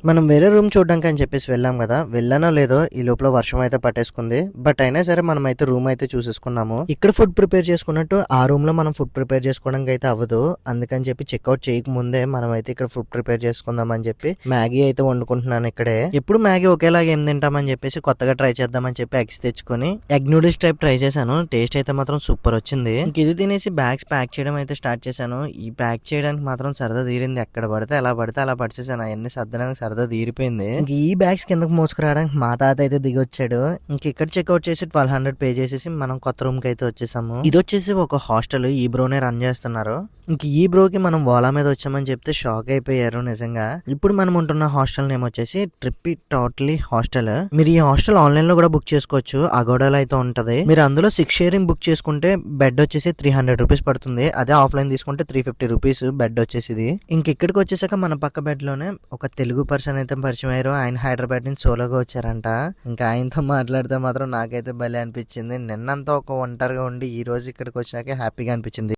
మనం వేరే రూమ్ చూడడానికి అని చెప్పేసి వెళ్ళాం కదా, వెళ్ళానో లేదో ఈ లోపల వర్షం అయితే పట్టేసుకుంది. బట్ అయినా సరే మనం అయితే రూమ్ అయితే చూసేసుకున్నాము. ఇక్కడ ఫుడ్ ప్రిపేర్ చేసుకున్నట్టు ఆ రూమ్ లో మనం ఫుడ్ ప్రిపేర్ చేసుకోవడానికి అయితే అవ్వదు. అందుకని చెప్పి చెక్అవుట్ చేయక ముందే మనం అయితే ఇక్కడ ఫుడ్ ప్రిపేర్ చేసుకుందాం అని చెప్పి మ్యాగీ అయితే వండుకుంటున్నాను ఇక్కడే. ఎప్పుడు మ్యాగీ ఒకేలాగా ఏం తింటామని చెప్పేసి కొత్తగా ట్రై చేద్దామని చెప్పి ఎగ్స్ తెచ్చుకొని ఎగ్ నూడిల్స్ టైప్ ట్రై చేశాను. టేస్ట్ అయితే మాత్రం సూపర్ వచ్చింది. ఇంక ఇది తినేసి బ్యాగ్స్ ప్యాక్ చేయడం అయితే స్టార్ట్ చేశాను. ఈ ప్యాక్ చేయడానికి మాత్రం సరదా తీరింది. ఎక్కడ పడితే అలా పడిచేసాను. అవన్నీ సర్దడానికి సరదా తీరిపోయింది. ఇంక ఈ బ్యాగ్స్ కిందకు మోసుకురావడానికి మా తాత అయితే దిగి వచ్చాడు. ఇంక ఇక్కడ చెక్అవుట్ చేసి 1200 పే చేసేసి మనం కొత్త రూమ్ కి అయితే వచ్చేసాము. ఇది వచ్చేసి ఒక హాస్టల్, ఈ బ్రోనే రన్ చేస్తున్నారు. ఇంక ఈ బ్రోకి మనం ఓలా మీద వచ్చామని చెప్తే షాక్ అయిపోయారు నిజంగా. ఇప్పుడు మనం ఉంటున్న హాస్టల్ నేమ్ వచ్చేసి ట్రిప్పీ టోటలీ హాస్టల్. మీరు ఈ హాస్టల్ ఆన్లైన్ లో కూడా బుక్ చేసుకోవచ్చు. అగోడాలో అయితే ఉంటది. మీరు అందులో 6 షేరింగ్ బుక్ చేసుకుంటే బెడ్ వచ్చేసి 300 రూపీస్ పడుతుంది. అదే ఆఫ్లైన్ తీసుకుంటే 350 రూపీస్ బెడ్ వచ్చేసి. ఇంక ఇక్కడికి వచ్చేసాక మన పక్క బెడ్ లోనే ఒక తెలుగు పర్సన్ అయితే పరిచయం అయ్యారు. ఆయన హైదరాబాద్ నుంచి సోలోగా వచ్చారంట. ఇంకా ఆయనతో మాట్లాడితే మాత్రం నాకైతే భలే అనిపించింది. నిన్నంతా ఒక ఒంటరిగా ఉండి ఈ రోజు ఇక్కడికి వచ్చినాకే హ్యాపీగా అనిపించింది.